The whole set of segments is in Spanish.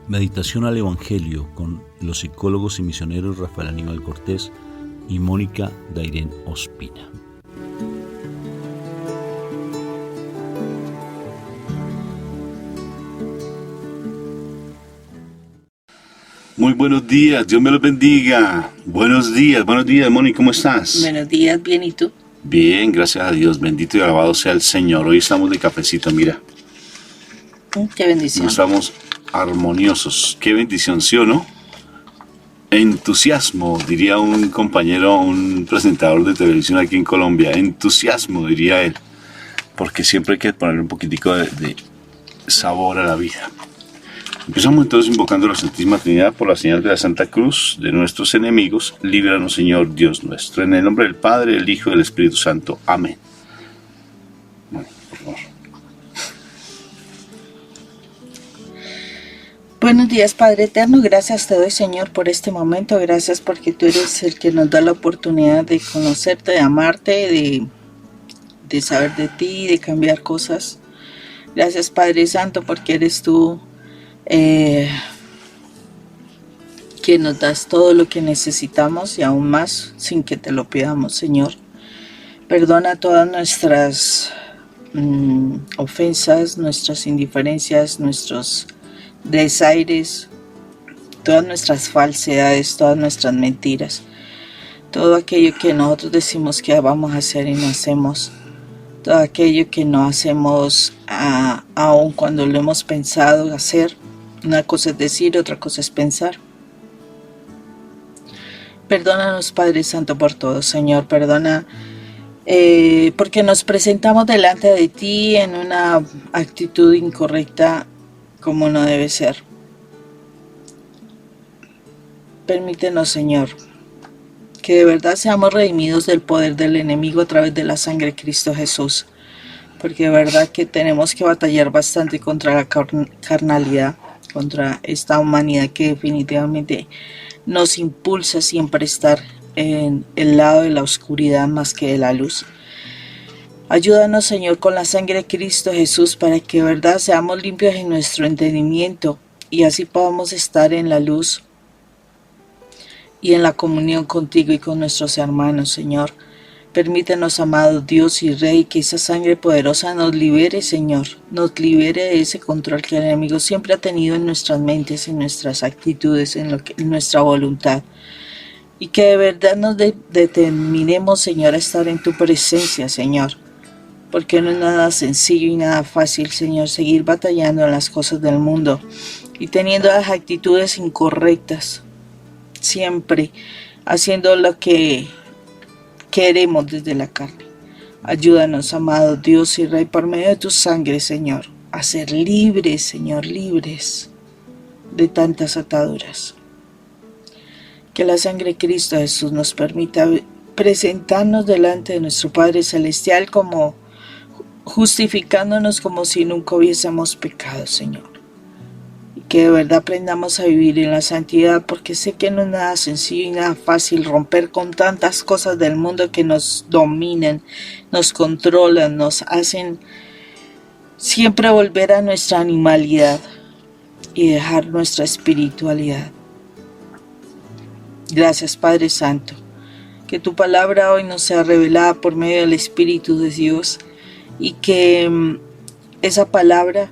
Meditación al Evangelio con los psicólogos y misioneros Rafael Aníbal Cortés y Mónica Dairén Ospina. Muy buenos días, Dios me los bendiga. Buenos días, Mónica, ¿cómo estás? Buenos días, bien, ¿y tú? Bien, gracias a Dios, bendito y alabado sea el Señor. Hoy estamos de cafecito, mira. Qué bendición. No estamos armoniosos. Qué bendición, ¿sí o no? Entusiasmo, diría un compañero, un presentador de televisión aquí en Colombia. Entusiasmo, diría él. Porque siempre hay que poner un poquitico de sabor a la vida. Empezamos entonces invocando la Santísima Trinidad por la señal de la Santa Cruz de nuestros enemigos. Líbranos, Señor Dios nuestro. En el nombre del Padre, del Hijo y del Espíritu Santo. Amén. Bueno, por favor. Buenos días, Padre Eterno. Gracias te doy, Señor, por este momento. Gracias porque tú eres el que nos da la oportunidad de conocerte, de amarte, de saber de ti, de cambiar cosas. Gracias, Padre Santo, porque eres tú quien nos das todo lo que necesitamos y aún más sin que te lo pidamos, Señor. Perdona todas nuestras ofensas, nuestras indiferencias, nuestros desaires, todas nuestras falsedades, todas nuestras mentiras, todo aquello que nosotros decimos que vamos a hacer y no hacemos, todo aquello que no hacemos aun cuando lo hemos pensado hacer. Una cosa es decir, otra cosa es pensar. Perdónanos, Padre Santo, por todo, Señor. Perdona porque nos presentamos delante de ti en una actitud incorrecta como no debe ser. Permítenos, Señor, que de verdad seamos redimidos del poder del enemigo a través de la sangre de Cristo Jesús. Porque de verdad que tenemos que batallar bastante contra la carnalidad, contra esta humanidad que definitivamente nos impulsa siempre a estar en el lado de la oscuridad más que de la luz. Ayúdanos, Señor, con la sangre de Cristo Jesús para que de verdad seamos limpios en nuestro entendimiento y así podamos estar en la luz y en la comunión contigo y con nuestros hermanos, Señor. Permítenos, amado Dios y Rey, que esa sangre poderosa nos libere, Señor, nos libere de ese control que el enemigo siempre ha tenido en nuestras mentes, en nuestras actitudes, en nuestra voluntad. Y que de verdad nos determinemos, Señor, a estar en tu presencia, Señor. Porque no es nada sencillo y nada fácil, Señor, seguir batallando en las cosas del mundo y teniendo las actitudes incorrectas, siempre haciendo lo que queremos desde la carne. Ayúdanos, amado Dios y Rey, por medio de tu sangre, Señor, a ser libres, Señor, libres de tantas ataduras. Que la sangre de Cristo Jesús nos permita presentarnos delante de nuestro Padre Celestial como justificándonos como si nunca hubiésemos pecado, Señor. Y que de verdad aprendamos a vivir en la santidad, porque sé que no es nada sencillo y nada fácil romper con tantas cosas del mundo que nos dominan, nos controlan, nos hacen siempre volver a nuestra animalidad y dejar nuestra espiritualidad. Gracias, Padre Santo. Que tu palabra hoy nos sea revelada por medio del Espíritu de Dios y que esa palabra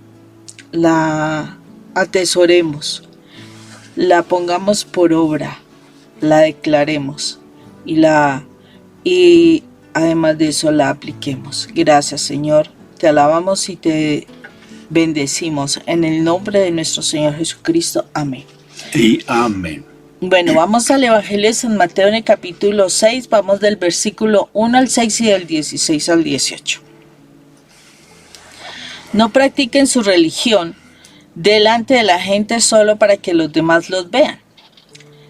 la atesoremos, la pongamos por obra, la declaremos y además de eso la apliquemos. Gracias, Señor, te alabamos y te bendecimos en el nombre de nuestro Señor Jesucristo. Amén. Y amén. Bueno, vamos al Evangelio de San Mateo en el capítulo 6, vamos del versículo 1 al 6 y del 16 al 18. No practiquen su religión delante de la gente solo para que los demás los vean.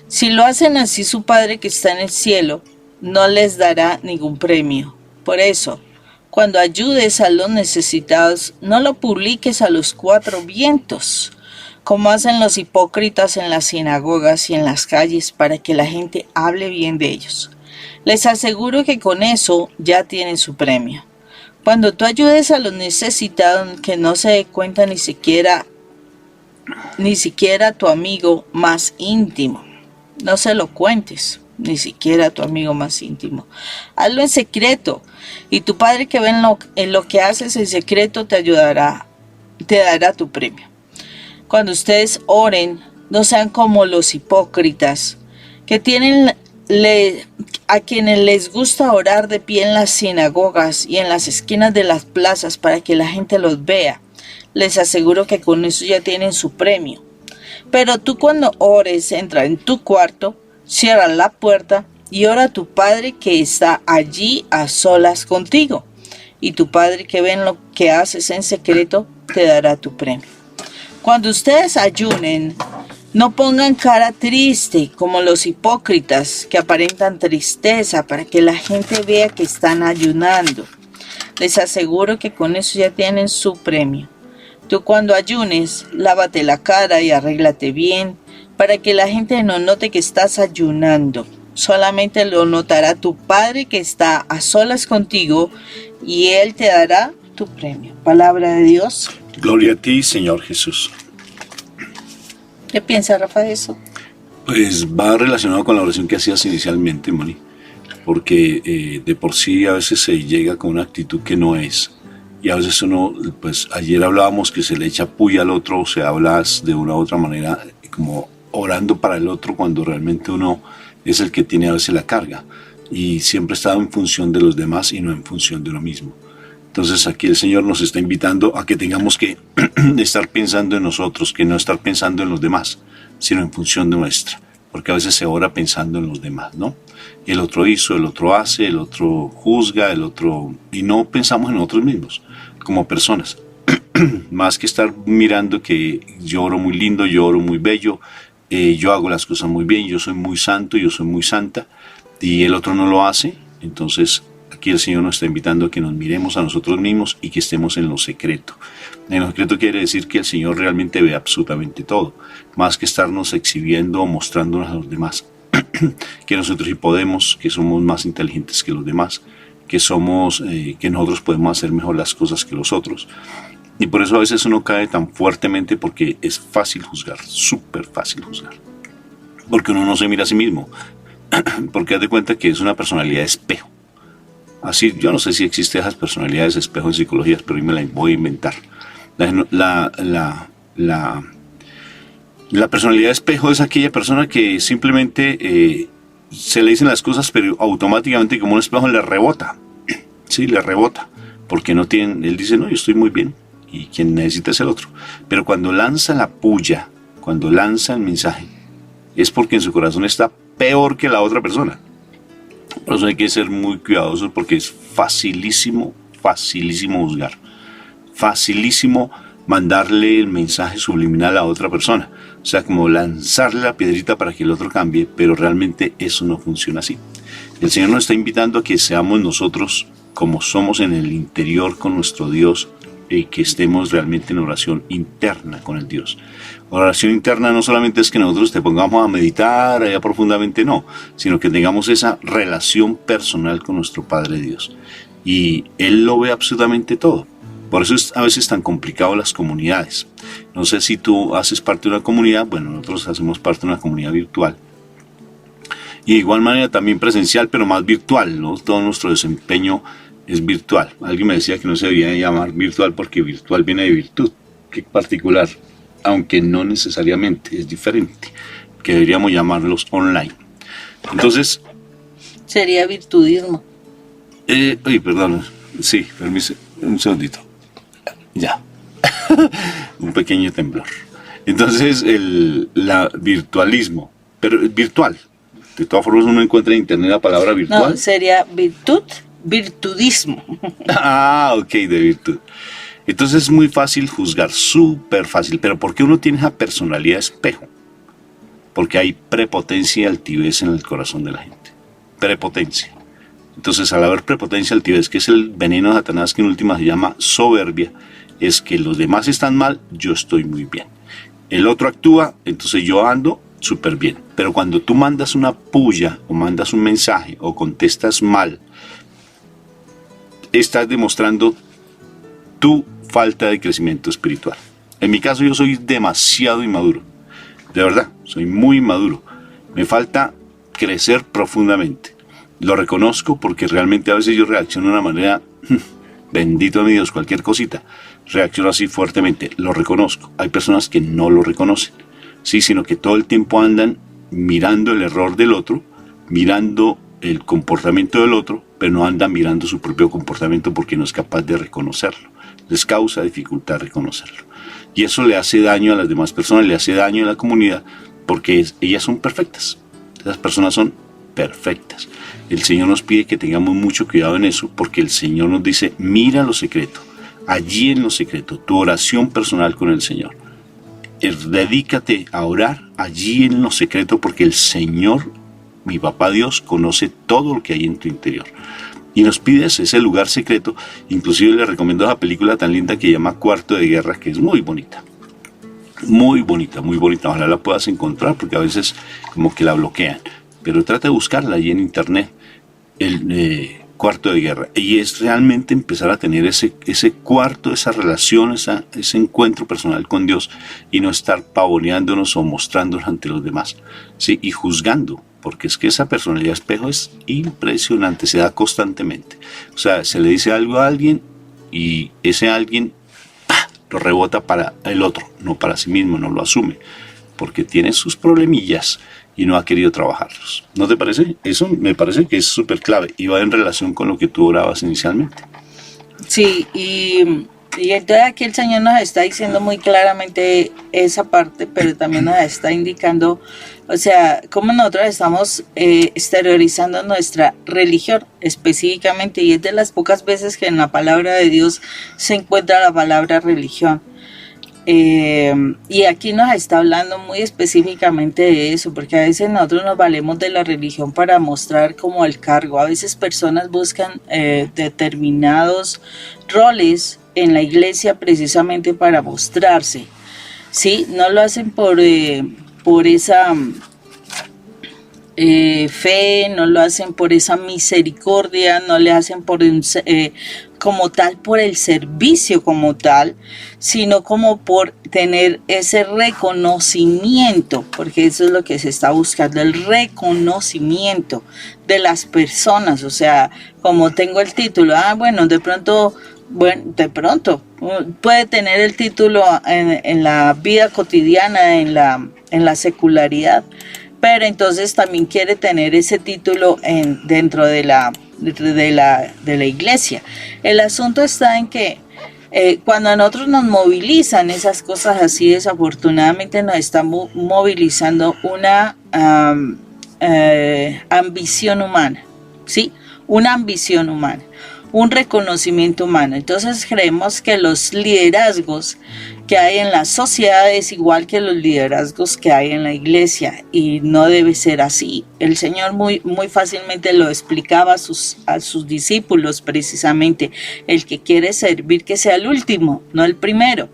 Si lo hacen así, su Padre que está en el cielo no les dará ningún premio. Por eso, cuando ayudes a los necesitados, no lo publiques a los cuatro vientos, como hacen los hipócritas en las sinagogas y en las calles para que la gente hable bien de ellos. Les aseguro que con eso ya tienen su premio. Cuando tú ayudes a los necesitados, que no se dé cuenta ni siquiera ni siquiera a tu amigo más íntimo. No se lo cuentes, ni siquiera a tu amigo más íntimo. Hazlo en secreto, y tu Padre que ve en lo que haces en secreto te ayudará, te dará tu premio. Cuando ustedes oren, no sean como los hipócritas, que a quienes les gusta orar de pie en las sinagogas y en las esquinas de las plazas para que la gente los vea. Les aseguro que con eso ya tienen su premio. Pero tú cuando ores, entra en tu cuarto, cierra la puerta y ora a tu Padre que está allí a solas contigo. Y tu Padre que ve en lo que haces en secreto te dará tu premio. Cuando ustedes ayunen, no pongan cara triste como los hipócritas que aparentan tristeza para que la gente vea que están ayunando. Les aseguro que con eso ya tienen su premio. Tú cuando ayunes, lávate la cara y arréglate bien para que la gente no note que estás ayunando. Solamente lo notará tu Padre que está a solas contigo y Él te dará tu premio. Palabra de Dios. Gloria a ti, Señor Jesús. ¿Qué piensa Rafa de eso? Pues va relacionado con la oración que hacías inicialmente, Moni, porque de por sí a veces se llega con una actitud que no es. Y a veces uno, pues ayer hablábamos que se le echa puya al otro, o se hablas de una u otra manera, como orando para el otro, cuando realmente uno es el que tiene a veces la carga. Y siempre está en función de los demás y no en función de uno mismo. Entonces aquí el Señor nos está invitando a que tengamos que estar pensando en nosotros, que no estar pensando en los demás, sino en función de nuestra. Porque a veces se ora pensando en los demás, ¿no? El otro hizo, el otro hace, el otro juzga, el otro... Y no pensamos en nosotros mismos, como personas. Más que estar mirando que yo oro muy lindo, yo oro muy bello, yo hago las cosas muy bien, yo soy muy santo, yo soy muy santa, y el otro no lo hace. Entonces aquí el Señor nos está invitando a que nos miremos a nosotros mismos y que estemos en lo secreto. En lo secreto quiere decir que el Señor realmente ve absolutamente todo, más que estarnos exhibiendo o mostrándonos a los demás. Que nosotros sí podemos, que somos más inteligentes que los demás, que que nosotros podemos hacer mejor las cosas que los otros. Y por eso a veces uno cae tan fuertemente, porque es fácil juzgar, súper fácil juzgar. Porque uno no se mira a sí mismo, porque haz de cuenta que es una personalidad espejo. Así, yo no sé si existen esas personalidades espejo en psicología, pero yo me las voy a inventar. La personalidad espejo es aquella persona que simplemente se le dicen las cosas, pero automáticamente como un espejo le rebota. Sí, le rebota. Porque no tienen, él dice, no, yo estoy muy bien. Y quien necesita es el otro. Pero cuando lanza la puya, cuando lanza el mensaje, es porque en su corazón está peor que la otra persona. Por eso hay que ser muy cuidadosos, porque es facilísimo juzgar. Facilísimo mandarle el mensaje subliminal a otra persona. O sea, como lanzarle la piedrita para que el otro cambie, pero realmente eso no funciona así. El Señor nos está invitando a que seamos nosotros como somos en el interior con nuestro Dios, y que estemos realmente en oración interna con el Dios. Oración interna no solamente es que nosotros te pongamos a meditar allá profundamente, no, sino que tengamos esa relación personal con nuestro Padre Dios. Y Él lo ve absolutamente todo. Por eso es a veces tan complicado las comunidades. No sé si tú haces parte de una comunidad, bueno, nosotros hacemos parte de una comunidad virtual. Y de igual manera también presencial, pero más virtual, ¿no? Todo nuestro desempeño es virtual. Alguien me decía que no se debía llamar virtual porque virtual viene de virtud, que particular, aunque no necesariamente, es diferente, que deberíamos llamarlos online. Entonces... Sería virtudismo. Perdón, sí, permiso, un segundito. Ya. Un pequeño temblor. Entonces, el virtualismo, pero virtual. De todas formas, uno encuentra en internet la palabra virtual. No, sería virtudismo. Ah, ok, de virtud. Entonces es muy fácil juzgar, súper fácil. Pero ¿por qué uno tiene esa personalidad espejo? Porque hay prepotencia y altivez en el corazón de la gente. Prepotencia. Entonces, al haber prepotencia y altivez, que es el veneno de Satanás, que en última se llama soberbia, es que los demás están mal, yo estoy muy bien. El otro actúa, entonces yo ando súper bien. Pero cuando tú mandas una puya, o mandas un mensaje, o contestas mal, estás demostrando tu falta de crecimiento espiritual. En mi caso yo soy demasiado inmaduro. De verdad, soy muy inmaduro. Me falta crecer profundamente. Lo reconozco porque realmente a veces yo reacciono de una manera, bendito mi Dios, cualquier cosita. Reacciono así fuertemente, lo reconozco. Hay personas que no lo reconocen, sí, sino que todo el tiempo andan mirando el error del otro, mirando el comportamiento del otro, pero no andan mirando su propio comportamiento porque no es capaz de reconocerlo. Les causa dificultad reconocerlo. Y eso le hace daño a las demás personas, le hace daño a la comunidad, porque ellas son perfectas. Esas personas son perfectas. El Señor nos pide que tengamos mucho cuidado en eso, porque el Señor nos dice, mira lo secreto, allí en lo secreto, tu oración personal con el Señor. Dedícate a orar allí en lo secreto, porque el Señor, mi papá Dios, conoce todo lo que hay en tu interior. Y nos pides ese lugar secreto. Inclusive le recomiendo la película tan linda que se llama Cuarto de Guerra, que es muy bonita. Muy bonita, muy bonita. Ojalá la puedas encontrar, porque a veces como que la bloquean. Pero trata de buscarla allí en internet, el Cuarto de Guerra. Y es realmente empezar a tener ese cuarto, esa relación, ese encuentro personal con Dios, y no estar pavoneándonos o mostrándonos ante los demás, ¿sí? Y juzgando, porque es que esa personalidad espejo es impresionante, se da constantemente. O sea, se le dice algo a alguien y ese alguien lo rebota para el otro, no para sí mismo, no lo asume, porque tiene sus problemillas y no ha querido trabajarlos. ¿No te parece? Eso me parece que es súper clave y va en relación con lo que tú orabas inicialmente. Sí, y entonces aquí el Señor nos está diciendo muy claramente esa parte, pero también nos está indicando, o sea, cómo nosotros estamos exteriorizando nuestra religión específicamente, y es de las pocas veces que en la palabra de Dios se encuentra la palabra religión. Y aquí nos está hablando muy específicamente de eso, porque a veces nosotros nos valemos de la religión para mostrar como el cargo. A veces personas buscan determinados roles en la iglesia precisamente para mostrarse, ¿sí? No lo hacen por esa fe, no lo hacen por esa misericordia, no le hacen como tal por el servicio como tal, sino como por tener ese reconocimiento, porque eso es lo que se está buscando, el reconocimiento de las personas. O sea, como tengo el título, bueno, de pronto puede tener el título en la vida cotidiana, en la secularidad, pero entonces también quiere tener ese título dentro de la iglesia. El asunto está en que cuando a nosotros nos movilizan esas cosas así, desafortunadamente nos está movilizando una ambición humana, ¿sí? Una ambición humana, un reconocimiento humano. Entonces creemos que los liderazgos que hay en las sociedades igual que los liderazgos que hay en la iglesia, y no debe ser así. El Señor muy fácilmente lo explicaba a sus discípulos, precisamente: el que quiere servir, que sea el último, no el primero.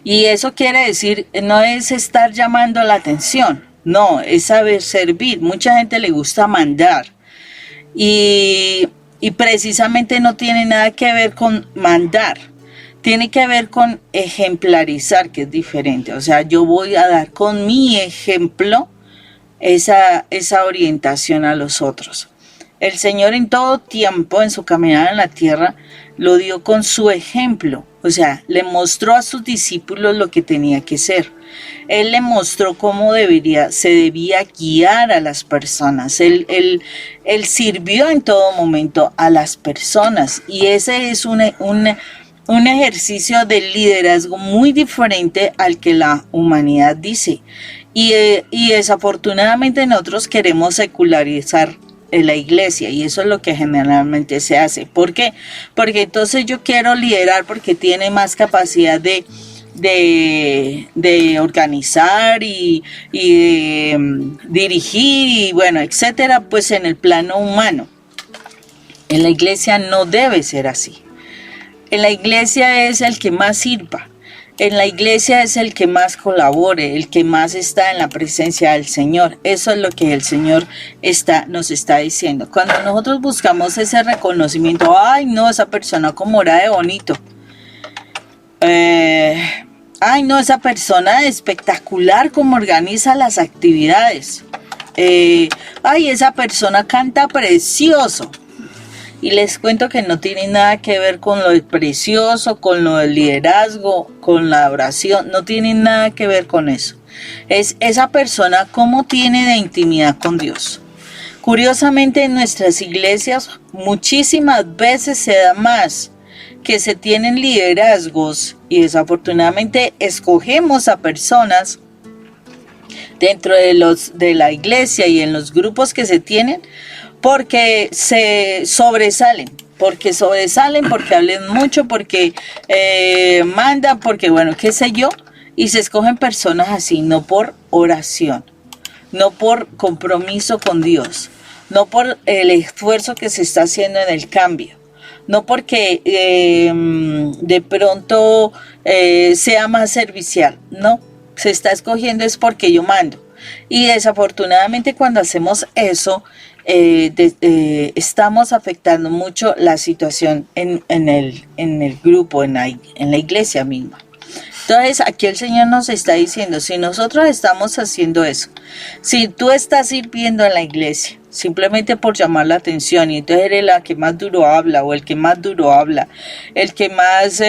Y eso quiere decir, no es estar llamando la atención, no, es saber servir. Mucha gente le gusta mandar, y precisamente no tiene nada que ver con mandar. Tiene que ver con ejemplarizar, que es diferente. O sea, yo voy a dar con mi ejemplo esa orientación a los otros. El Señor en todo tiempo, en su caminada en la tierra, lo dio con su ejemplo. O sea, le mostró a sus discípulos lo que tenía que ser. Él le mostró cómo se debía guiar a las personas. Él sirvió en todo momento a las personas. Y ese es un ejercicio de liderazgo muy diferente al que la humanidad dice. Y desafortunadamente nosotros queremos secularizar la iglesia, y eso es lo que generalmente se hace. ¿Por qué? Porque entonces yo quiero liderar porque tiene más capacidad de organizar y dirigir y bueno, etcétera, pues en el plano humano. En la iglesia no debe ser así. En la iglesia es el que más sirva. En la iglesia es el que más colabore, el que más está en la presencia del Señor. Eso es lo que el Señor nos está diciendo. Cuando nosotros buscamos ese reconocimiento, ay no, esa persona como ora de bonito. ay no, esa persona espectacular como organiza las actividades. Ay, esa persona canta precioso. Y les cuento que no tiene nada que ver con lo precioso, con lo del liderazgo, con la oración, no tiene nada que ver con eso. Es esa persona cómo tiene de intimidad con Dios. Curiosamente en nuestras iglesias muchísimas veces se da más que se tienen liderazgos y desafortunadamente escogemos a personas dentro de la iglesia y en los grupos que se tienen porque se sobresalen, porque hablen mucho, porque mandan, porque bueno, qué sé yo, y se escogen personas así, no por oración, no por compromiso con Dios, no por el esfuerzo que se está haciendo en el cambio, no porque de pronto sea más servicial, no, se está escogiendo es porque yo mando. Y desafortunadamente cuando hacemos eso, estamos afectando mucho la situación en el grupo, en la iglesia misma. Entonces aquí el Señor nos está diciendo, si nosotros estamos haciendo eso, si tú estás sirviendo en la iglesia, simplemente por llamar la atención, y entonces eres la que más duro habla, o el que más duro habla, el que más,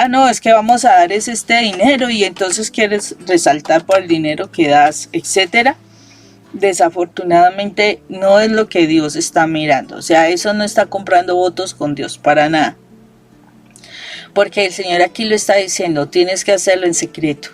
no, es que vamos a dar este dinero, y entonces quieres resaltar por el dinero que das, etcétera. Desafortunadamente no es lo que Dios está mirando, o sea, eso no está comprando votos con Dios para nada. Porque el Señor aquí lo está diciendo, tienes que hacerlo en secreto.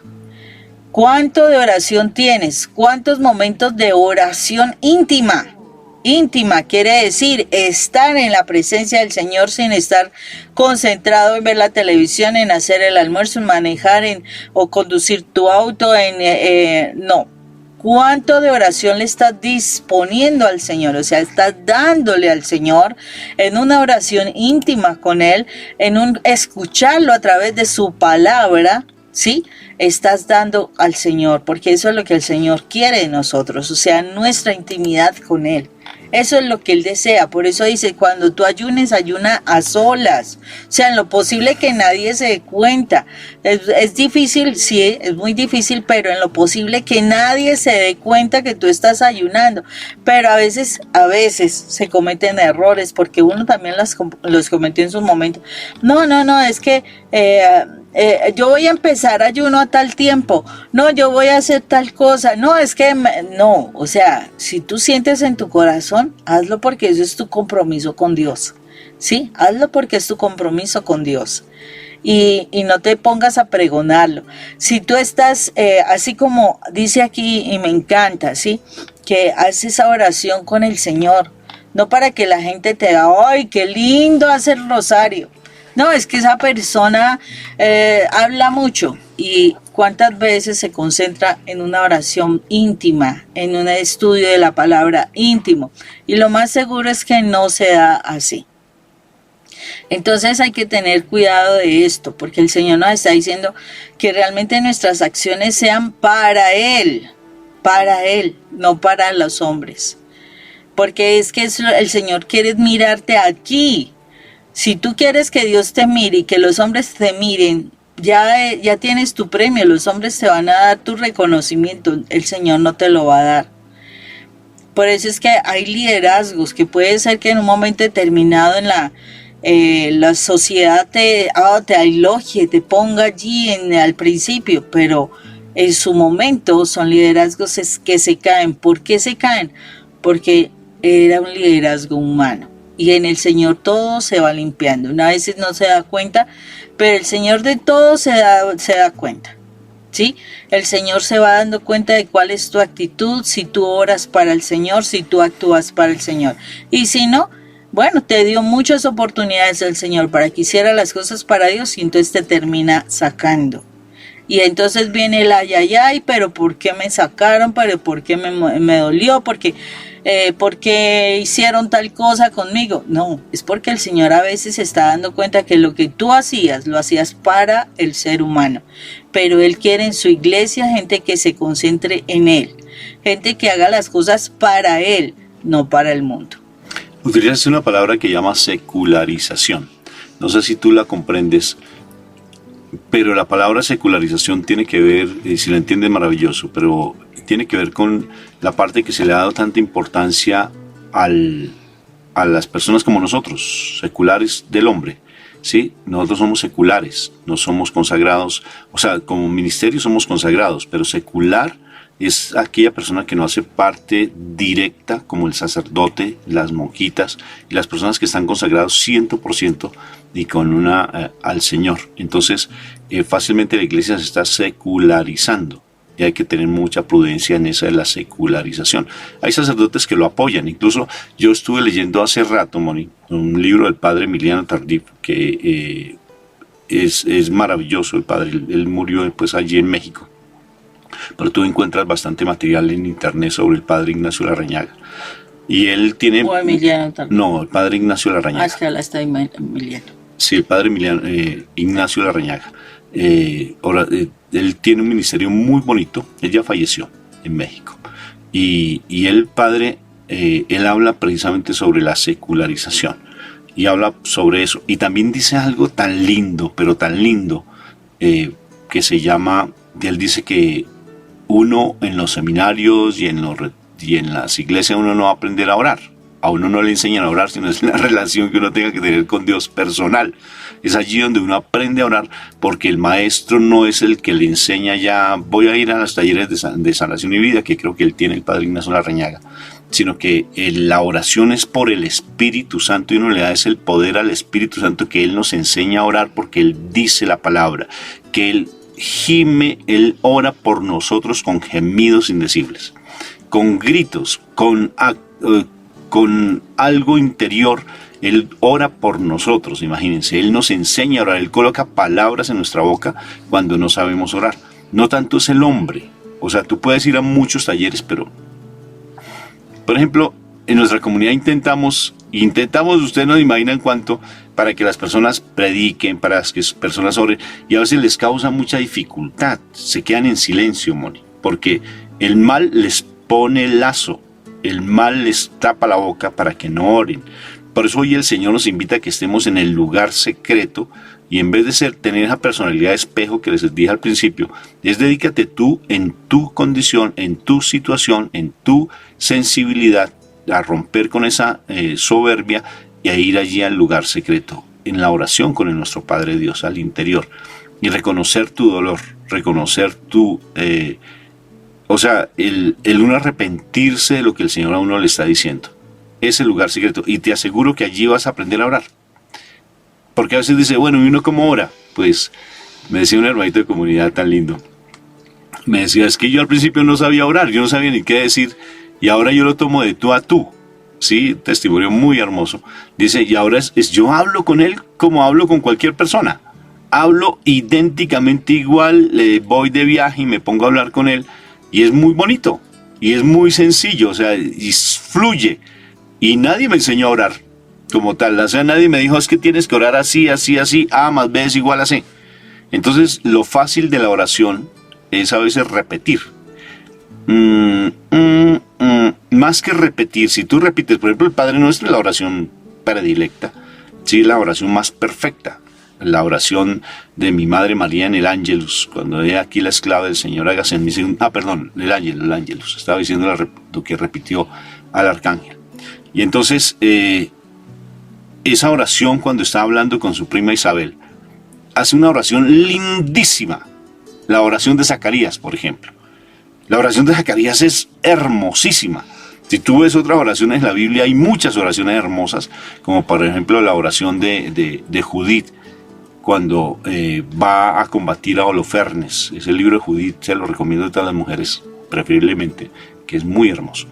¿Cuánto de oración tienes? ¿Cuántos momentos de oración íntima? Íntima quiere decir estar en la presencia del Señor sin estar concentrado en ver la televisión, en hacer el almuerzo, en manejar o conducir tu auto. No. ¿Cuánto de oración le estás disponiendo al Señor? O sea, estás dándole al Señor en una oración íntima con Él, en un escucharlo a través de su palabra, ¿sí? Estás dando al Señor, porque eso es lo que el Señor quiere de nosotros, o sea, nuestra intimidad con Él. Eso es lo que Él desea. Por eso dice, cuando tú ayunes, ayuna a solas. O sea, en lo posible que nadie se dé cuenta. Es difícil, sí, es muy difícil, pero en lo posible que nadie se dé cuenta que tú estás ayunando. Pero a veces se cometen errores, porque uno también los cometió en su momento. No, es que yo voy a empezar ayuno a tal tiempo. No, yo voy a hacer tal cosa. No, es que no. O sea, si tú sientes en tu corazón, hazlo porque eso es tu compromiso con Dios. ¿Sí? Hazlo porque es tu compromiso con Dios. Y no te pongas a pregonarlo. Si tú estás, así como dice aquí, y me encanta, ¿sí? Que haces esa oración con el Señor. No para que la gente te diga, ¡ay, qué lindo hacer rosario! No, es que esa persona habla mucho. Y cuántas veces se concentra en una oración íntima, en un estudio de la palabra íntimo. Y lo más seguro es que no se da así. Entonces hay que tener cuidado de esto, porque el Señor nos está diciendo que realmente nuestras acciones sean para Él, no para los hombres. Porque es que el Señor quiere mirarte aquí. Si tú quieres que Dios te mire y que los hombres te miren, ya tienes tu premio, los hombres te van a dar tu reconocimiento, el Señor no te lo va a dar. Por eso es que hay liderazgos que puede ser que en un momento determinado en la sociedad te elogie, te ponga allí al principio, pero en su momento son liderazgos que se caen. ¿Por qué se caen? Porque era un liderazgo humano. Y en el Señor todo se va limpiando. Una vez no se da cuenta, pero el Señor de todo se da cuenta. ¿Sí? El Señor se va dando cuenta de cuál es tu actitud, si tú oras para el Señor, si tú actúas para el Señor. Y si no, bueno, te dio muchas oportunidades el Señor para que hiciera las cosas para Dios y entonces te termina sacando. Y entonces viene el ay, pero ¿por qué me sacaron? ¿Pero por qué me dolió? ¿Por qué hicieron tal cosa conmigo? No, es porque el Señor a veces se está dando cuenta que lo que tú hacías, lo hacías para el ser humano. Pero Él quiere en su iglesia gente que se concentre en Él. Gente que haga las cosas para Él, no para el mundo. Utilizas una palabra que llama secularización. No sé si tú la comprendes. pero la palabra secularización tiene que ver, si la entiendes maravilloso, pero tiene que ver con la parte que se le ha dado tanta importancia a las personas como nosotros, seculares del hombre. Sí, nosotros somos seculares, no somos consagrados, o sea, como ministerio somos consagrados, pero secular es aquella persona que no hace parte directa, como el sacerdote, las monjitas y las personas que están consagrados 100% y con al Señor. Entonces, fácilmente la iglesia se está secularizando. Y hay que tener mucha prudencia en esa de la secularización. Hay sacerdotes que lo apoyan. Incluso yo estuve leyendo hace rato, Moni, un libro del padre Emiliano Tardif, que es maravilloso. El padre, él murió pues allí en México. Pero tú encuentras bastante material en internet sobre el padre Ignacio Larrañaga. Y él tiene... ¿O Emiliano Tardif? No, el padre Ignacio Larrañaga. Ah, es que ahora está Emiliano. Sí, el padre Ignacio Larrañaga. Él tiene un ministerio muy bonito. Él ya falleció en México y el padre él habla precisamente sobre la secularización y habla sobre eso y también dice algo tan lindo, pero tan lindo, que se llama, él dice que uno en los seminarios y en las iglesias uno no va a aprender a orar. A uno no le enseñan a orar, sino es la relación que uno tenga que tener con Dios personal. Es allí donde uno aprende a orar, porque el maestro no es el que le enseña ya, voy a ir a los talleres de sanación y vida, que creo que él tiene el padre Ignacio Larrañaga, sino que la oración es por el Espíritu Santo y uno le da ese el poder al Espíritu Santo que Él nos enseña a orar porque Él dice la palabra, que Él gime, Él ora por nosotros con gemidos indecibles, con gritos, con algo interior. Él ora por nosotros, imagínense, Él nos enseña a orar, Él coloca palabras en nuestra boca cuando no sabemos orar. No tanto es el hombre, o sea, tú puedes ir a muchos talleres, pero, por ejemplo, en nuestra comunidad intentamos, ustedes no imaginan cuánto, para que las personas prediquen, para que las personas oren, y a veces les causa mucha dificultad, se quedan en silencio, Moni, porque el mal les pone el lazo, el mal les tapa la boca para que no oren. Por eso hoy el Señor nos invita a que estemos en el lugar secreto y en vez de tener esa personalidad de espejo que les dije al principio, dedícate tú en tu condición, en tu situación, en tu sensibilidad, a romper con esa soberbia y a ir allí al lugar secreto, en la oración con nuestro Padre Dios, al interior, y reconocer tu dolor, reconocer tu... o sea, el uno arrepentirse de lo que el Señor a uno le está diciendo. Es el lugar secreto. Y te aseguro que allí vas a aprender a orar. Porque a veces dice, bueno, ¿y uno cómo ora? Pues me decía un hermanito de comunidad tan lindo. Me decía, es que yo al principio no sabía orar, yo no sabía ni qué decir. Y ahora yo lo tomo de tú a tú. Sí, testimonio muy hermoso. Dice, y ahora yo hablo con él como hablo con cualquier persona. Hablo idénticamente igual, le voy de viaje y me pongo a hablar con él. Y es muy bonito. Y es muy sencillo, o sea, y fluye. Y nadie me enseñó a orar como tal. O sea, nadie me dijo, es que tienes que orar así, así, así. A más B es igual a C. Entonces, lo fácil de la oración es a veces repetir. Más que repetir, si tú repites, por ejemplo, el Padre Nuestro es la oración predilecta. Sí, la oración más perfecta. La oración de mi Madre María en el Ángelus. Cuando ve aquí la esclava del Señor, hágase en mí según... perdón, el Ángelus. Estaba diciendo lo que repitió al arcángel. Y entonces, esa oración cuando está hablando con su prima Isabel, hace una oración lindísima. La oración de Zacarías, por ejemplo. La oración de Zacarías es hermosísima. Si tú ves otras oraciones en la Biblia, hay muchas oraciones hermosas, como por ejemplo la oración de Judith, cuando va a combatir a Holofernes. Ese libro de Judith se lo recomiendo a todas las mujeres, preferiblemente, que es muy hermoso.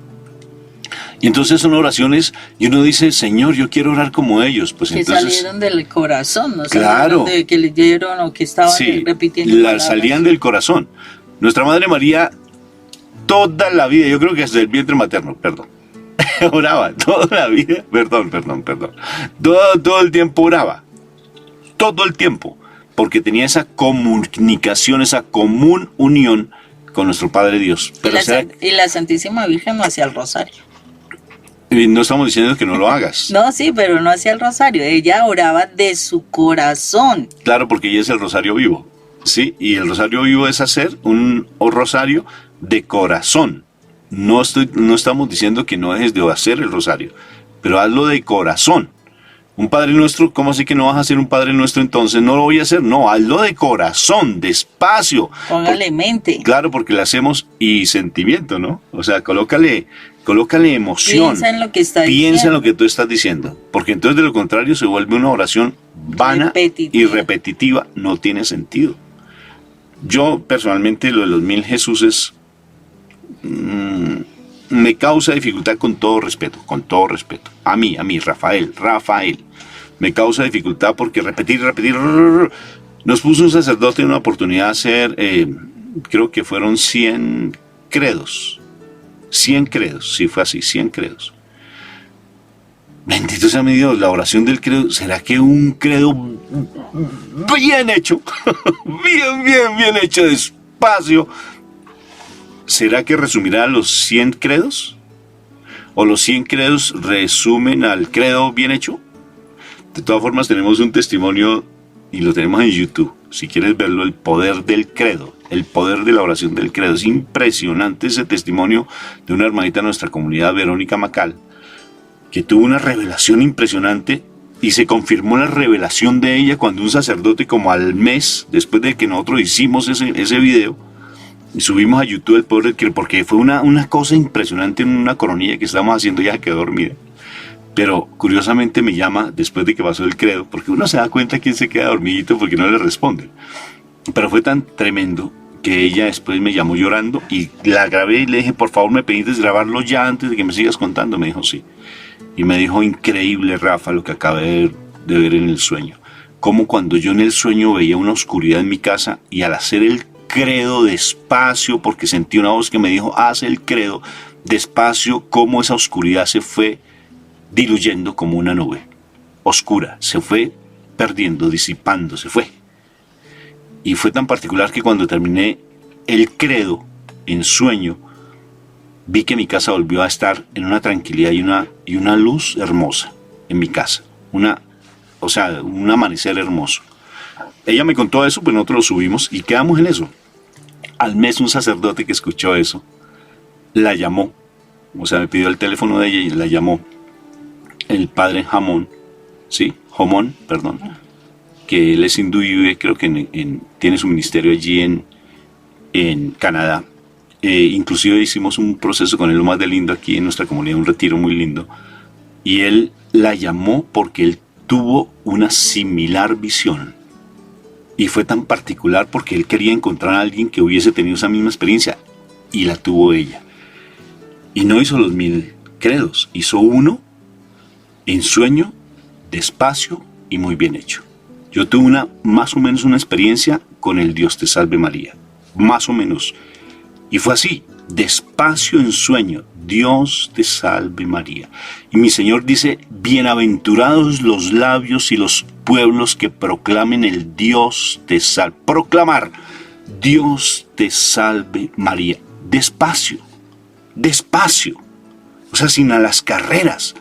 Y entonces son oraciones y uno dice, Señor, yo quiero orar como ellos. Pues que entonces, salieron del corazón, ¿no? Claro. De que leyeron o que estaban repitiendo. Salían del corazón. Nuestra Madre María, toda la vida, yo creo que desde el vientre materno, oraba, toda la vida, perdón. Todo el tiempo oraba. Todo el tiempo. Porque tenía esa comunicación, esa común unión con nuestro Padre Dios. Pero y la Santísima Virgen no hacía el rosario. No estamos diciendo que no lo hagas. No, sí, pero no hacía el rosario. Ella oraba de su corazón. Claro, porque ella es el rosario vivo, ¿sí? Y el rosario vivo es hacer un rosario de corazón. No estamos diciendo que no dejes de hacer el rosario, pero hazlo de corazón. Un Padre Nuestro, ¿cómo así que no vas a hacer un Padre Nuestro entonces? No lo voy a hacer, no, hazlo de corazón, despacio. Póngale mente. Claro, porque le hacemos y sentimiento, ¿no? O sea, colócale emoción. Piensa en lo que está Piensa en diciendo. lo que tú estás diciendo, porque entonces de lo contrario se vuelve una oración vana y repetitiva, no tiene sentido. Yo personalmente lo de los 1000 Jesuses me causa dificultad con todo respeto. A mí, Rafael, me causa dificultad porque repetir. Nos puso un sacerdote en una oportunidad de hacer, creo que fueron 100 credos. 100 credos, sí fue así, 100 credos. Bendito sea mi Dios, la oración del credo, ¿será que un credo bien hecho, bien hecho, despacio, será que resumirá los 100 credos? ¿O los 100 credos resumen al credo bien hecho? De todas formas tenemos un testimonio y lo tenemos en YouTube. Si quieres verlo, el poder del credo, el poder de la oración del credo. Es impresionante ese testimonio de una hermanita de nuestra comunidad, Verónica Macal, que tuvo una revelación impresionante y se confirmó la revelación de ella cuando un sacerdote, como al mes, después de que nosotros hicimos ese video, y subimos a YouTube el poder del credo, porque fue una cosa impresionante en una coronilla que estábamos haciendo, ya quedó dormida. Pero curiosamente me llama después de que pasó el credo, porque uno se da cuenta quién se queda dormidito porque no le responde. Pero fue tan tremendo que ella después me llamó llorando y la grabé y le dije, por favor, ¿me permites grabarlo ya antes de que me sigas contando? Me dijo, sí. Y me dijo, increíble, Rafa, lo que acabé de ver en el sueño. Como cuando yo en el sueño veía una oscuridad en mi casa y al hacer el credo despacio, porque sentí una voz que me dijo, haz el credo despacio, como esa oscuridad se fue diluyendo como una nube oscura, se fue perdiendo, disipando, se fue. Y fue tan particular que cuando terminé el credo en sueño, vi que mi casa volvió a estar en una tranquilidad y una luz hermosa en mi casa, un amanecer hermoso. Ella me contó eso, pues nosotros lo subimos y quedamos en eso. Al mes un sacerdote que escuchó eso la llamó, me pidió el teléfono de ella y la llamó. El padre Jamón, que él es hindú y vive, creo que tiene su ministerio allí en Canadá. Inclusive hicimos un proceso con él, lo más de lindo aquí en nuestra comunidad, un retiro muy lindo. Y él la llamó porque él tuvo una similar visión. Y fue tan particular porque él quería encontrar a alguien que hubiese tenido esa misma experiencia. Y la tuvo ella. Y no hizo los 1000 credos, hizo uno en sueño, despacio y muy bien hecho. Yo tuve más o menos una experiencia con el Dios te salve María, más o menos. Y fue así, despacio en sueño, Dios te salve María. Y mi Señor dice, bienaventurados los labios y los pueblos que proclamen el Dios te salve. Proclamar, Dios te salve María. Despacio, o sea, sin a las carreras.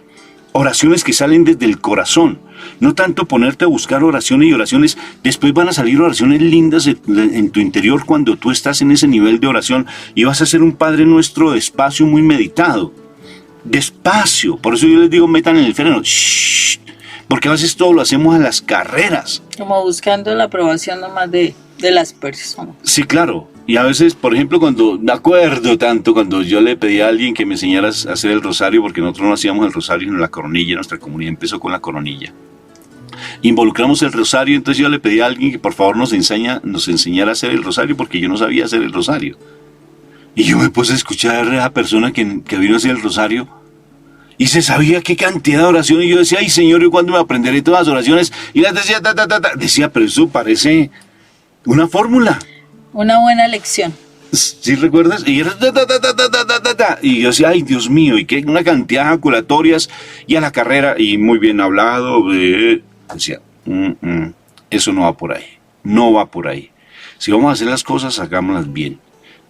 Oraciones que salen desde el corazón, no tanto ponerte a buscar oraciones y oraciones, después van a salir oraciones lindas en tu interior cuando tú estás en ese nivel de oración y vas a hacer un Padre Nuestro despacio, muy meditado, despacio. Por eso yo les digo, metan en el freno, shh, porque a veces todo lo hacemos a las carreras. Como buscando la aprobación nomás de las personas. Sí, claro. Y a veces, por ejemplo, me acuerdo tanto cuando yo le pedí a alguien que me enseñara a hacer el rosario, porque nosotros no hacíamos el rosario en la coronilla, nuestra comunidad empezó con la coronilla. Involucramos el rosario, entonces yo le pedí a alguien que por favor nos enseñara a hacer el rosario, porque yo no sabía hacer el rosario. Y yo me puse a escuchar a la persona que vino a hacer el rosario, y se sabía qué cantidad de oraciones, y yo decía, ay Señor, ¿yo cuándo me aprenderé todas las oraciones? Y las decía, decía, pero eso parece una fórmula. Una buena lección. ¿Sí recuerdas? Y era y yo decía, ay Dios mío, y que una cantidad de ejaculatorias y a la carrera, y muy bien hablado. Decía, eso no va por ahí, no va por ahí. Si vamos a hacer las cosas, hagámoslas bien.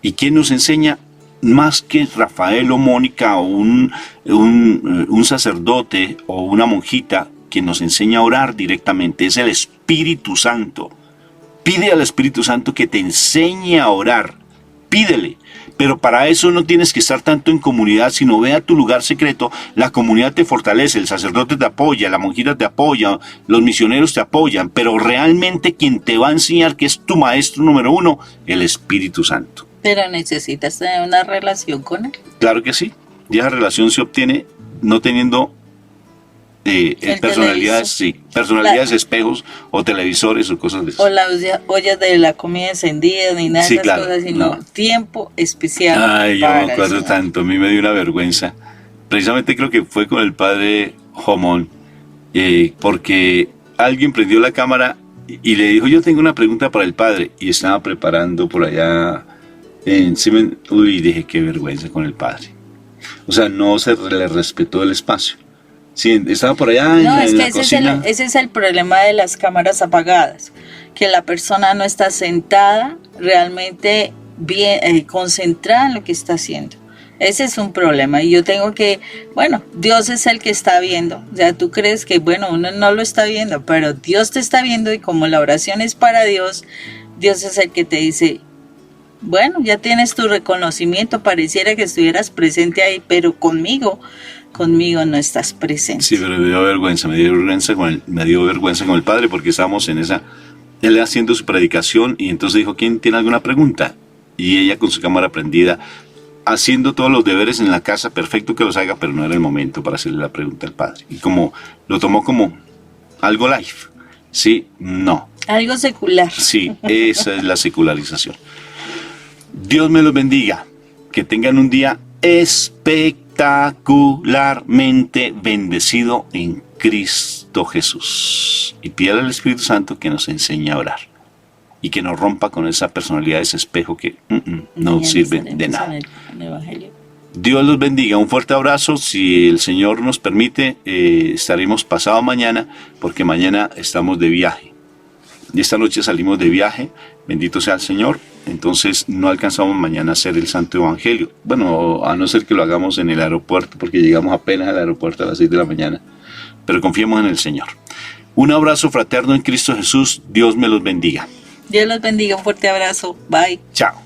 ¿Y quién nos enseña? más que Rafael o Mónica o un sacerdote o una monjita que nos enseña a orar directamente, es el Espíritu Santo. Pide al Espíritu Santo que te enseñe a orar, pídele. Pero para eso no tienes que estar tanto en comunidad, sino ve a tu lugar secreto, la comunidad te fortalece, el sacerdote te apoya, la monjita te apoya, los misioneros te apoyan, pero realmente quien te va a enseñar, que es tu maestro número uno, el Espíritu Santo. Pero necesitas tener una relación con él. Claro que sí, y esa relación se obtiene no teniendo personalidades, sí, personalidades, espejos o televisores o cosas de eso. O las ollas de la comida encendida, ni nada de Sí, esas claro, cosas, sino no. tiempo especial. Ay, yo para me acuerdo eso. tanto, a mí me dio una vergüenza. Precisamente creo que fue con el padre Jomón, porque alguien prendió la cámara y le dijo, yo tengo una pregunta para el padre, y estaba preparando por allá en Simen. Uy, dije, qué vergüenza con el padre. O sea, no se le respetó el espacio. Sí, estaba por allá No, en es la que cocina. ese es el problema de las cámaras apagadas, que la persona no está sentada realmente bien concentrada en lo que está haciendo. Ese es un problema y yo tengo que, bueno, Dios es el que está viendo. O sea, tú crees que, bueno, uno no lo está viendo, pero Dios te está viendo y como la oración es para Dios, Dios es el que te dice, bueno, ya tienes tu reconocimiento, pareciera que estuvieras presente ahí, pero conmigo no estás presente. Sí, pero me dio vergüenza con el padre porque estábamos en esa, él haciendo su predicación y entonces dijo, ¿quién tiene alguna pregunta? Y ella con su cámara prendida, haciendo todos los deberes en la casa, perfecto que los haga, pero no era el momento para hacerle la pregunta al padre. Y como lo tomó como algo live, sí, no. Algo secular. Sí, esa es la secularización. Dios me los bendiga, que tengan un día espectacularmente bendecido en Cristo Jesús. Y pídale al Espíritu Santo que nos enseñe a orar y que nos rompa con esa personalidad, ese espejo que no sirve de nada. En el Evangelio. Dios los bendiga, un fuerte abrazo. Si el Señor nos permite, estaremos pasado mañana, porque mañana estamos de viaje. Y esta noche salimos de viaje, bendito sea el Señor. Entonces no alcanzamos mañana a hacer el Santo Evangelio. Bueno, a no ser que lo hagamos en el aeropuerto, porque llegamos apenas al aeropuerto a las 6 de la mañana. Pero confiemos en el Señor. Un abrazo fraterno en Cristo Jesús. Dios me los bendiga. Dios los bendiga, un fuerte abrazo. Bye. Chao.